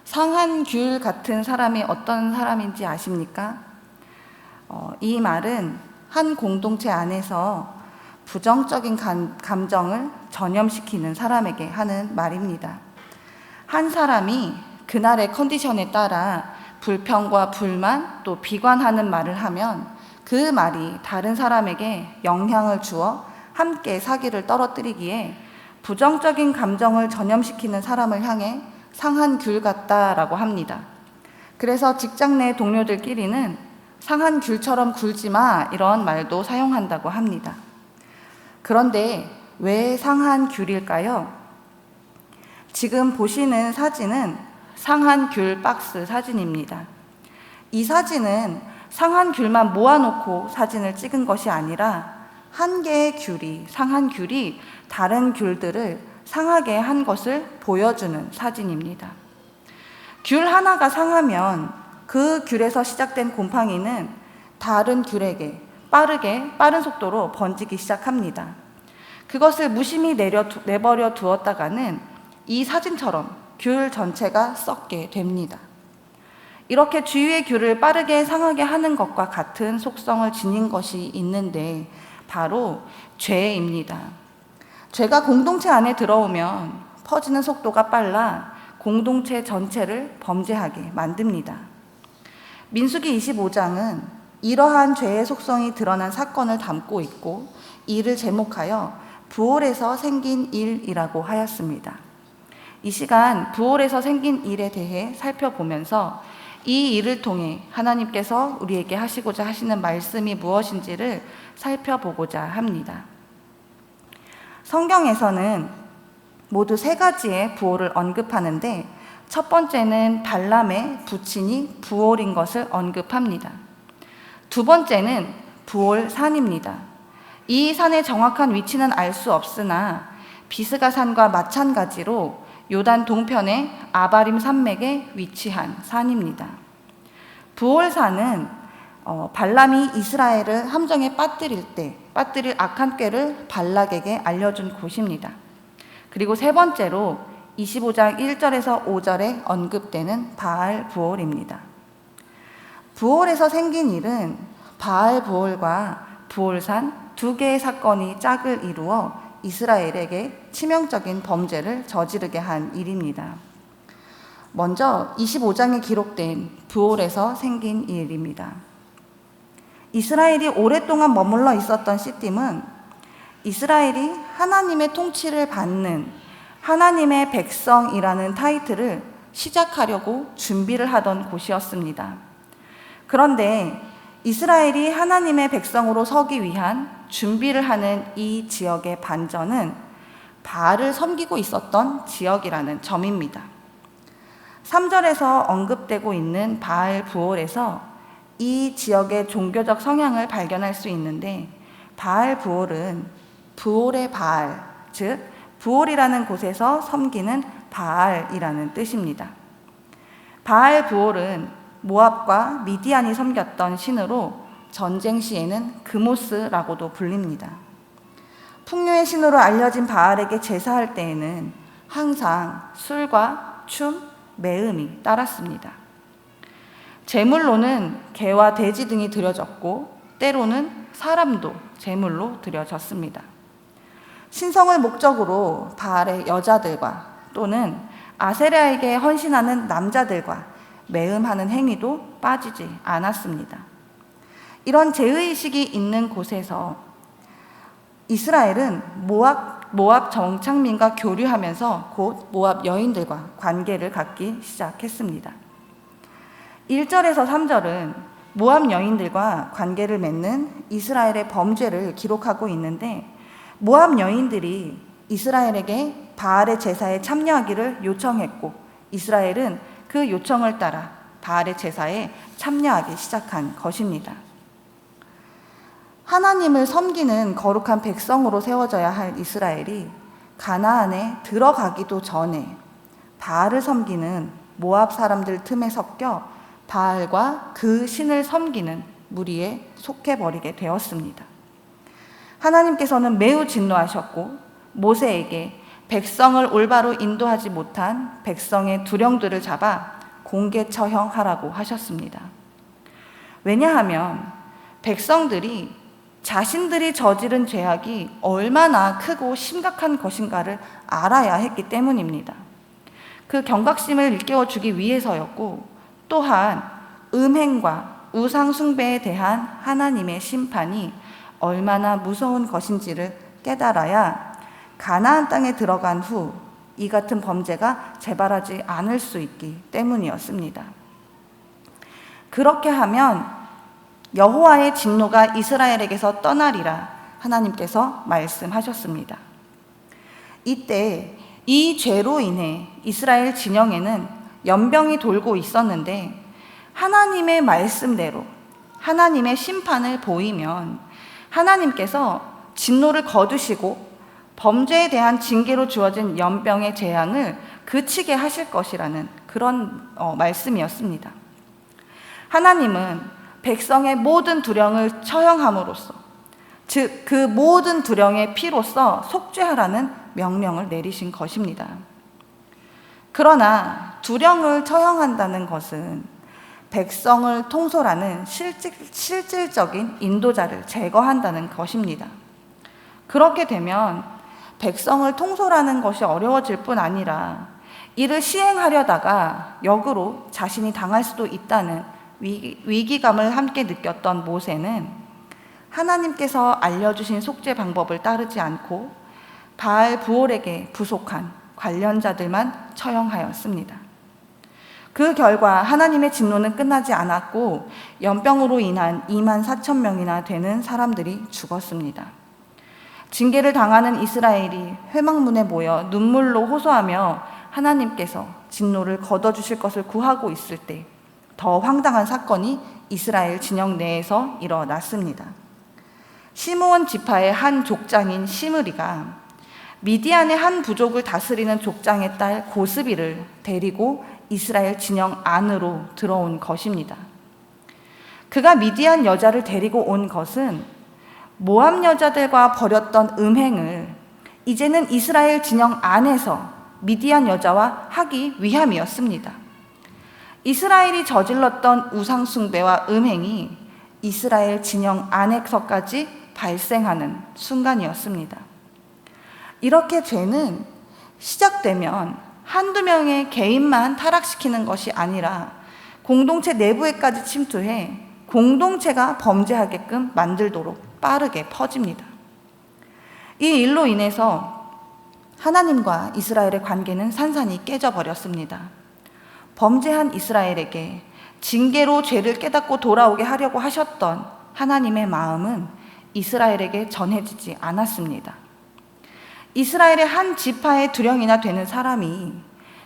상한 귤 같은 사람이 어떤 사람인지 아십니까? 이 말은 한 공동체 안에서 부정적인 감정을 전염시키는 사람에게 하는 말입니다. 한 사람이 그날의 컨디션에 따라 불평과 불만 또 비관하는 말을 하면 그 말이 다른 사람에게 영향을 주어 함께 사기를 떨어뜨리기에 부정적인 감정을 전염시키는 사람을 향해 상한 귤 같다라고 합니다. 그래서 직장 내 동료들끼리는 상한 귤처럼 굴지 마 이런 말도 사용한다고 합니다. 그런데 왜 상한 귤일까요? 지금 보시는 사진은 상한 귤 박스 사진입니다. 이 사진은 상한 귤만 모아놓고 사진을 찍은 것이 아니라 한 개의 귤이, 상한 귤이 다른 귤들을 상하게 한 것을 보여주는 사진입니다. 귤 하나가 상하면 그 귤에서 시작된 곰팡이는 다른 귤에게 빠른 속도로 번지기 시작합니다. 그것을 무심히 내버려 두었다가는 이 사진처럼 귤 전체가 썩게 됩니다. 이렇게 주위의 귤을 빠르게 상하게 하는 것과 같은 속성을 지닌 것이 있는데 바로 죄입니다. 죄가 공동체 안에 들어오면 퍼지는 속도가 빨라 공동체 전체를 범죄하게 만듭니다. 민수기 25장은 이러한 죄의 속성이 드러난 사건을 담고 있고 이를 제목하여 부올에서 생긴 일이라고 하였습니다. 이 시간 부올에서 생긴 일에 대해 살펴보면서 이 일을 통해 하나님께서 우리에게 하시고자 하시는 말씀이 무엇인지를 살펴보고자 합니다. 성경에서는 모두 3가지의 부올을 언급하는데 첫 번째는 발람의 부친이 부올인 것을 언급합니다. 두 번째는 부올산입니다. 이 산의 정확한 위치는 알 수 없으나 비스가 산과 마찬가지로 요단 동편의 아바림 산맥에 위치한 산입니다. 부올산은 발람이 이스라엘을 함정에 빠뜨릴 악한 꾀를 발락에게 알려준 곳입니다. 그리고 세 번째로 25장 1절에서 5절에 언급되는 바알 부올입니다. 부올에서 생긴 일은 바알 부올과 부올산 2개의 사건이 짝을 이루어 이스라엘에게 치명적인 범죄를 저지르게 한 일입니다. 먼저 25장에 기록된 부올에서 생긴 일입니다. 이스라엘이 오랫동안 머물러 있었던 시딤은 이스라엘이 하나님의 통치를 받는 하나님의 백성이라는 타이틀을 시작하려고 준비를 하던 곳이었습니다. 그런데 이스라엘이 하나님의 백성으로 서기 위한 준비를 하는 이 지역의 반전은 바알을 섬기고 있었던 지역이라는 점입니다. 3절에서 언급되고 있는 바알 부올에서 이 지역의 종교적 성향을 발견할 수 있는데 바알 부올은 부올의 바알, 즉 부올이라는 곳에서 섬기는 바알이라는 뜻입니다. 바알 부올은 모압과 미디안이 섬겼던 신으로 전쟁 시에는 그모스라고도 불립니다. 풍요의 신으로 알려진 바알에게 제사할 때에는 항상 술과 춤, 매음이 따랐습니다. 제물로는 개와 돼지 등이 드려졌고 때로는 사람도 제물로 드려졌습니다. 신성을 목적으로 바알의 여자들과 또는 아세라에게 헌신하는 남자들과 매음하는 행위도 빠지지 않았습니다. 이런 제의식이 있는 곳에서 이스라엘은 모압 정착민과 교류하면서 곧 모압 여인들과 관계를 갖기 시작했습니다. 1절에서 3절은 모압 여인들과 관계를 맺는 이스라엘의 범죄를 기록하고 있는데 모압 여인들이 이스라엘에게 바알의 제사에 참여하기를 요청했고 이스라엘은 그 요청을 따라 바알의 제사에 참여하기 시작한 것입니다. 하나님을 섬기는 거룩한 백성으로 세워져야 할 이스라엘이 가나안에 들어가기도 전에 바알을 섬기는 모압 사람들 틈에 섞여 바알과 그 신을 섬기는 무리에 속해버리게 되었습니다. 하나님께서는 매우 진노하셨고 모세에게 백성을 올바로 인도하지 못한 백성의 두령들을 잡아 공개 처형하라고 하셨습니다. 왜냐하면 백성들이 자신들이 저지른 죄악이 얼마나 크고 심각한 것인가를 알아야 했기 때문입니다. 그 경각심을 일깨워주기 위해서였고, 또한 음행과 우상 숭배에 대한 하나님의 심판이 얼마나 무서운 것인지를 깨달아야 가나안 땅에 들어간 후 이 같은 범죄가 재발하지 않을 수 있기 때문이었습니다. 그렇게 하면 여호와의 진노가 이스라엘에게서 떠나리라 하나님께서 말씀하셨습니다. 이때 이 죄로 인해 이스라엘 진영에는 연병이 돌고 있었는데, 하나님의 말씀대로 하나님의 심판을 보이면 하나님께서 진노를 거두시고 범죄에 대한 징계로 주어진 연병의 재앙을 그치게 하실 것이라는 그런 말씀이었습니다. 하나님은 백성의 모든 두령을 처형함으로써, 즉 그 모든 두령의 피로써 속죄하라는 명령을 내리신 것입니다. 그러나 두령을 처형한다는 것은 백성을 통솔하는 실질적인 인도자를 제거한다는 것입니다. 그렇게 되면 백성을 통솔하는 것이 어려워질 뿐 아니라 이를 시행하려다가 역으로 자신이 당할 수도 있다는 위기감을 함께 느꼈던 모세는 하나님께서 알려주신 속죄 방법을 따르지 않고 바알 부올에게 부속한 관련자들만 처형하였습니다. 그 결과 하나님의 진노는 끝나지 않았고 연병으로 인한 24,000명이나 되는 사람들이 죽었습니다. 징계를 당하는 이스라엘이 회막문에 모여 눈물로 호소하며 하나님께서 진노를 거둬주실 것을 구하고 있을 때 더 황당한 사건이 이스라엘 진영 내에서 일어났습니다. 시므온 지파의 한 족장인 시므리가 미디안의 한 부족을 다스리는 족장의 딸 고스비를 데리고 이스라엘 진영 안으로 들어온 것입니다. 그가 미디안 여자를 데리고 온 것은 모압 여자들과 벌였던 음행을 이제는 이스라엘 진영 안에서 미디안 여자와 하기 위함이었습니다. 이스라엘이 저질렀던 우상 숭배와 음행이 이스라엘 진영 안에서까지 발생하는 순간이었습니다. 이렇게 죄는 시작되면 한두 명의 개인만 타락시키는 것이 아니라 공동체 내부에까지 침투해 공동체가 범죄하게끔 만들도록 빠르게 퍼집니다. 이 일로 인해서 하나님과 이스라엘의 관계는 산산이 깨져버렸습니다. 범죄한 이스라엘에게 징계로 죄를 깨닫고 돌아오게 하려고 하셨던 하나님의 마음은 이스라엘에게 전해지지 않았습니다. 이스라엘의 한 지파의 두령이나 되는 사람이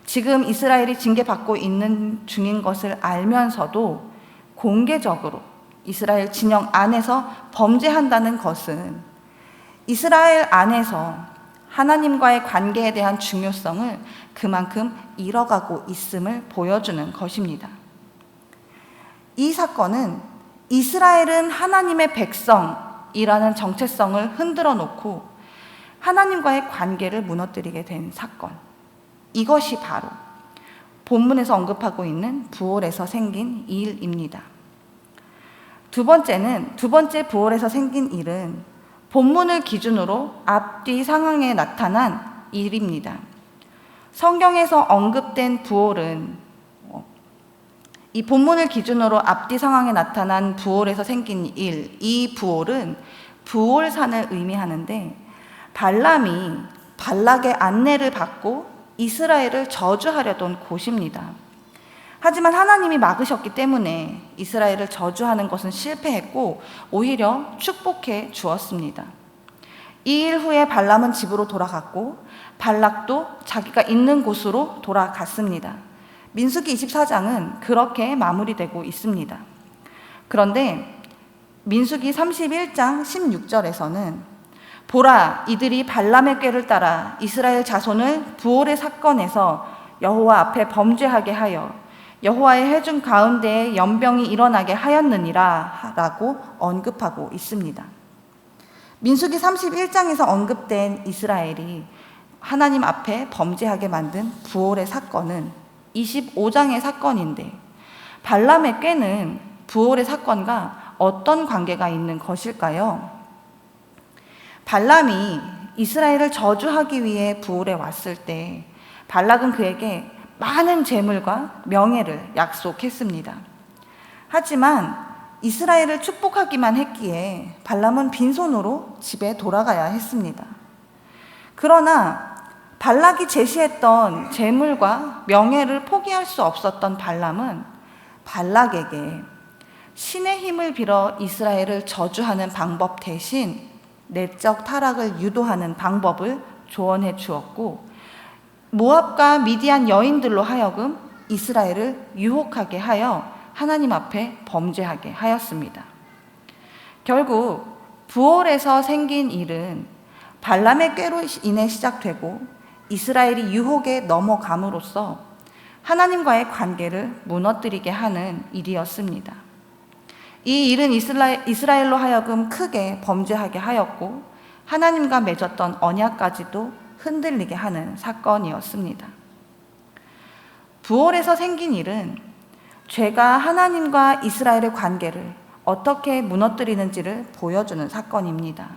지금 이스라엘이 징계받고 있는 중인 것을 알면서도 공개적으로 이스라엘 진영 안에서 범죄한다는 것은 이스라엘 안에서 하나님과의 관계에 대한 중요성을 그만큼 잃어가고 있음을 보여주는 것입니다. 이 사건은 이스라엘은 하나님의 백성이라는 정체성을 흔들어 놓고 하나님과의 관계를 무너뜨리게 된 사건, 이것이 바로 본문에서 언급하고 있는 부올에서 생긴 일입니다. 두 번째 부올에서 생긴 일은 본문을 기준으로 앞뒤 상황에 나타난 일입니다. 성경에서 언급된 부올은 이 본문을 기준으로 앞뒤 상황에 나타난 부올에서 생긴 일, 이 부올은 부올산을 의미하는데 발람이 발락의 안내를 받고 이스라엘을 저주하려던 곳입니다. 하지만 하나님이 막으셨기 때문에 이스라엘을 저주하는 것은 실패했고 오히려 축복해 주었습니다. 이 일 후에 발람은 집으로 돌아갔고 발락도 자기가 있는 곳으로 돌아갔습니다. 민수기 24장은 그렇게 마무리되고 있습니다. 그런데 민수기 31장 16절에서는 보라, 이들이 발람의 꾀를 따라 이스라엘 자손을 부올의 사건에서 여호와 앞에 범죄하게 하여 여호와의 회중 가운데에 연병이 일어나게 하였느니라 라고 언급하고 있습니다. 민수기 31장에서 언급된 이스라엘이 하나님 앞에 범죄하게 만든 부올의 사건은 25장의 사건인데 발람의 꾀는 부올의 사건과 어떤 관계가 있는 것일까요? 발람이 이스라엘을 저주하기 위해 부올에 왔을 때 발락은 그에게 많은 재물과 명예를 약속했습니다. 하지만 이스라엘을 축복하기만 했기에 발람은 빈손으로 집에 돌아가야 했습니다. 그러나 발락이 제시했던 재물과 명예를 포기할 수 없었던 발람은 발락에게 신의 힘을 빌어 이스라엘을 저주하는 방법 대신 내적 타락을 유도하는 방법을 조언해 주었고, 모압과 미디안 여인들로 하여금 이스라엘을 유혹하게 하여 하나님 앞에 범죄하게 하였습니다. 결국 부올에서 생긴 일은 발람의 꾀로 인해 시작되고 이스라엘이 유혹에 넘어감으로써 하나님과의 관계를 무너뜨리게 하는 일이었습니다. 이 일은 이스라엘로 하여금 크게 범죄하게 하였고 하나님과 맺었던 언약까지도 흔들리게 하는 사건이었습니다. 부올에서 생긴 일은 죄가 하나님과 이스라엘의 관계를 어떻게 무너뜨리는지를 보여주는 사건입니다.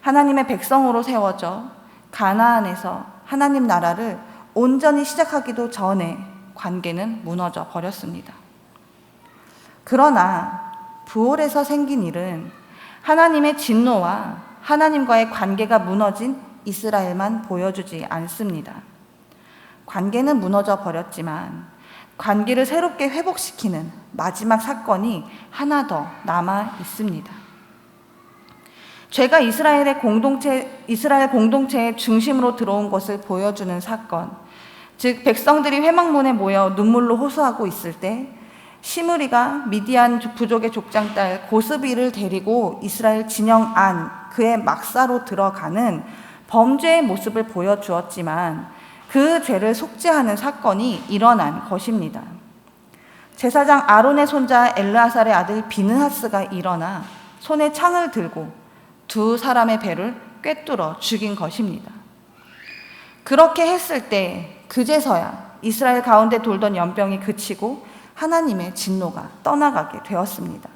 하나님의 백성으로 세워져 가나안에서 하나님 나라를 온전히 시작하기도 전에 관계는 무너져 버렸습니다. 그러나 부올에서 생긴 일은 하나님의 진노와 하나님과의 관계가 무너진 이스라엘만 보여주지 않습니다. 관계는 무너져 버렸지만 관계를 새롭게 회복시키는 마지막 사건이 하나 더 남아 있습니다. 죄가 이스라엘 공동체의 중심으로 들어온 것을 보여주는 사건, 즉 백성들이 회막문에 모여 눈물로 호소하고 있을 때 시므리가 미디안 부족의 족장 딸 고스비를 데리고 이스라엘 진영 안 그의 막사로 들어가는 범죄의 모습을 보여주었지만 그 죄를 속죄하는 사건이 일어난 것입니다. 제사장 아론의 손자 엘르아살의 아들 비느하스가 일어나 손에 창을 들고 두 사람의 배를 꿰뚫어 죽인 것입니다. 그렇게 했을 때 그제서야 이스라엘 가운데 돌던 연병이 그치고 하나님의 진노가 떠나가게 되었습니다.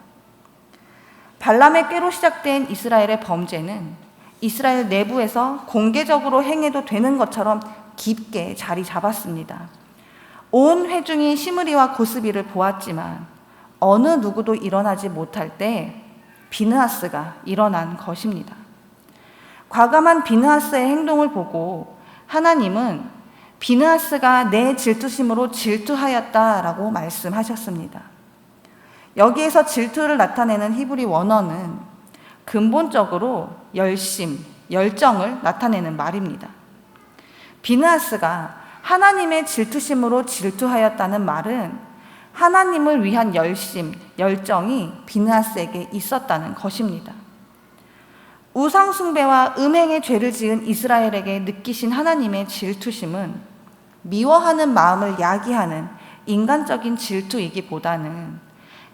발람의 꾀로 시작된 이스라엘의 범죄는 이스라엘 내부에서 공개적으로 행해도 되는 것처럼 깊게 자리 잡았습니다. 온 회중이 시므리와 고스비를 보았지만 어느 누구도 일어나지 못할 때 비느하스가 일어난 것입니다. 과감한 비느하스의 행동을 보고 하나님은 비느하스가 내 질투심으로 질투하였다라고 말씀하셨습니다. 여기에서 질투를 나타내는 히브리 원어는 근본적으로 열심, 열정을 나타내는 말입니다. 비느하스가 하나님의 질투심으로 질투하였다는 말은 하나님을 위한 열심, 열정이 비느하스에게 있었다는 것입니다. 우상숭배와 음행의 죄를 지은 이스라엘에게 느끼신 하나님의 질투심은 미워하는 마음을 야기하는 인간적인 질투이기보다는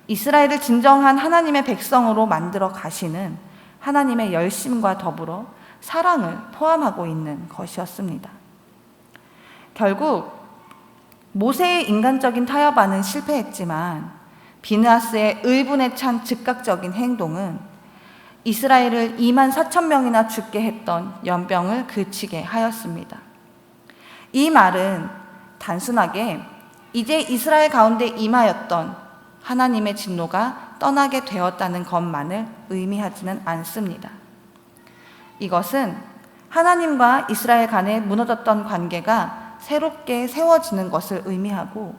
이스라엘을 진정한 하나님의 백성으로 만들어 가시는 하나님의 열심과 더불어 사랑을 포함하고 있는 것이었습니다. 결국 모세의 인간적인 타협안은 실패했지만 비느하스의 의분에 찬 즉각적인 행동은 이스라엘을 24,000명이나 죽게 했던 연병을 그치게 하였습니다. 이 말은 단순하게 이제 이스라엘 가운데 임하였던 하나님의 진노가 떠나게 되었다는 것만을 의미하지는 않습니다. 이것은 하나님과 이스라엘 간에 무너졌던 관계가 새롭게 세워지는 것을 의미하고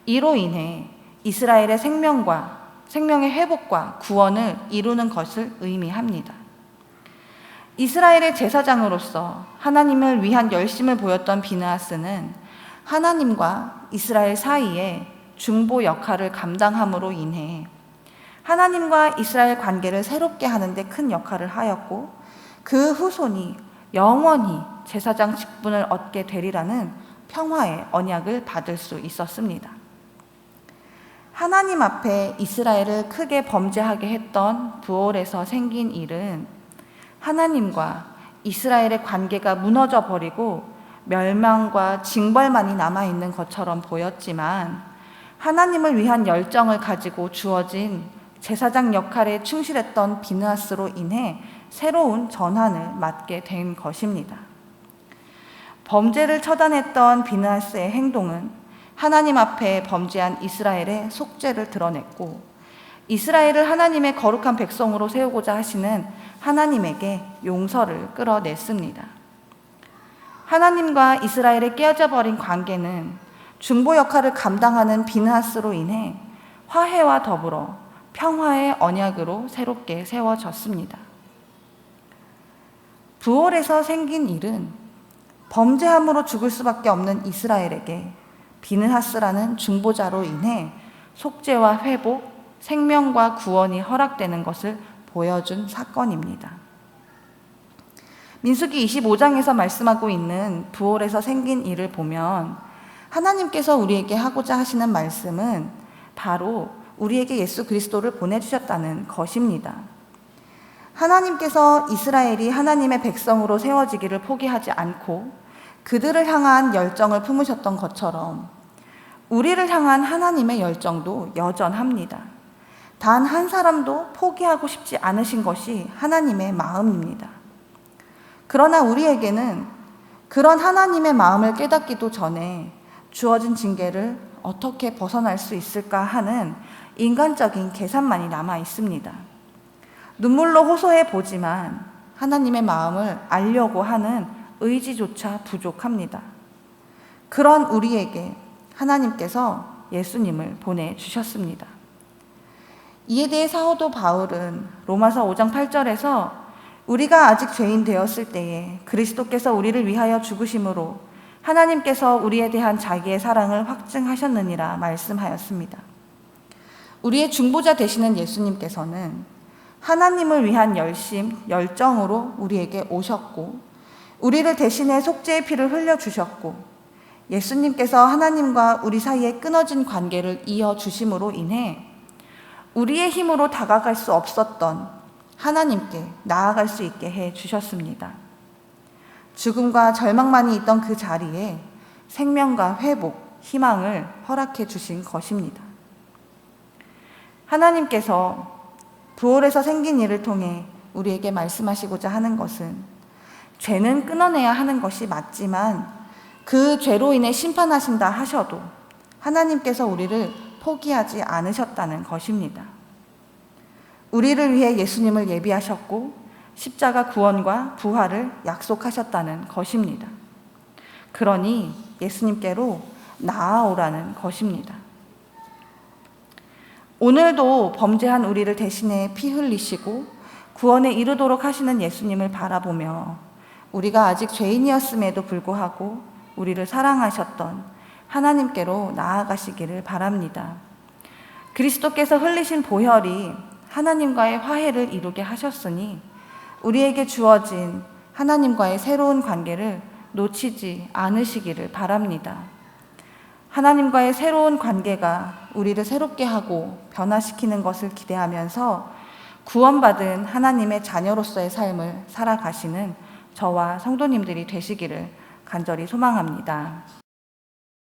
이로 인해 이스라엘의 생명의 회복과 구원을 이루는 것을 의미합니다. 이스라엘의 제사장으로서 하나님을 위한 열심을 보였던 비느하스는 하나님과 이스라엘 사이에 중보 역할을 감당함으로 인해 하나님과 이스라엘 관계를 새롭게 하는 데 큰 역할을 하였고 그 후손이 영원히 제사장 직분을 얻게 되리라는 평화의 언약을 받을 수 있었습니다. 하나님 앞에 이스라엘을 크게 범죄하게 했던 부올에서 생긴 일은 하나님과 이스라엘의 관계가 무너져 버리고 멸망과 징벌만이 남아있는 것처럼 보였지만 하나님을 위한 열정을 가지고 주어진 제사장 역할에 충실했던 비느하스로 인해 새로운 전환을 맞게 된 것입니다. 범죄를 처단했던 비느하스의 행동은 하나님 앞에 범죄한 이스라엘의 속죄를 드러냈고 이스라엘을 하나님의 거룩한 백성으로 세우고자 하시는 하나님에게 용서를 끌어냈습니다. 하나님과 이스라엘의 깨어져 버린 관계는 중보 역할을 감당하는 비느하스로 인해 화해와 더불어 평화의 언약으로 새롭게 세워졌습니다. 부올에서 생긴 일은 범죄함으로 죽을 수밖에 없는 이스라엘에게 비느하스라는 중보자로 인해 속죄와 회복, 생명과 구원이 허락되는 것을 보여준 사건입니다. 민수기 25장에서 말씀하고 있는 부올에서 생긴 일을 보면 하나님께서 우리에게 하고자 하시는 말씀은 바로 우리에게 예수 그리스도를 보내주셨다는 것입니다. 하나님께서 이스라엘이 하나님의 백성으로 세워지기를 포기하지 않고 그들을 향한 열정을 품으셨던 것처럼 우리를 향한 하나님의 열정도 여전합니다. 단 한 사람도 포기하고 싶지 않으신 것이 하나님의 마음입니다. 그러나 우리에게는 그런 하나님의 마음을 깨닫기도 전에 주어진 징계를 어떻게 벗어날 수 있을까 하는 인간적인 계산만이 남아 있습니다. 눈물로 호소해 보지만 하나님의 마음을 알려고 하는 의지조차 부족합니다. 그런 우리에게 하나님께서 예수님을 보내주셨습니다. 이에 대해 사도 바울은 로마서 5장 8절에서 우리가 아직 죄인 되었을 때에 그리스도께서 우리를 위하여 죽으심으로 하나님께서 우리에 대한 자기의 사랑을 확증하셨느니라 말씀하였습니다. 우리의 중보자 되시는 예수님께서는 하나님을 위한 열정으로 우리에게 오셨고 우리를 대신해 속죄의 피를 흘려주셨고 예수님께서 하나님과 우리 사이에 끊어진 관계를 이어주심으로 인해 우리의 힘으로 다가갈 수 없었던 하나님께 나아갈 수 있게 해주셨습니다. 죽음과 절망만이 있던 그 자리에 생명과 회복, 희망을 허락해 주신 것입니다. 하나님께서 부올에서 생긴 일을 통해 우리에게 말씀하시고자 하는 것은 죄는 끊어내야 하는 것이 맞지만 그 죄로 인해 심판하신다 하셔도 하나님께서 우리를 포기하지 않으셨다는 것입니다. 우리를 위해 예수님을 예비하셨고 십자가 구원과 부활을 약속하셨다는 것입니다. 그러니 예수님께로 나아오라는 것입니다. 오늘도 범죄한 우리를 대신해 피 흘리시고 구원에 이르도록 하시는 예수님을 바라보며 우리가 아직 죄인이었음에도 불구하고 우리를 사랑하셨던 하나님께로 나아가시기를 바랍니다. 그리스도께서 흘리신 보혈이 하나님과의 화해를 이루게 하셨으니 우리에게 주어진 하나님과의 새로운 관계를 놓치지 않으시기를 바랍니다. 하나님과의 새로운 관계가 우리를 새롭게 하고 변화시키는 것을 기대하면서 구원받은 하나님의 자녀로서의 삶을 살아가시는 저와 성도님들이 되시기를 간절히 소망합니다.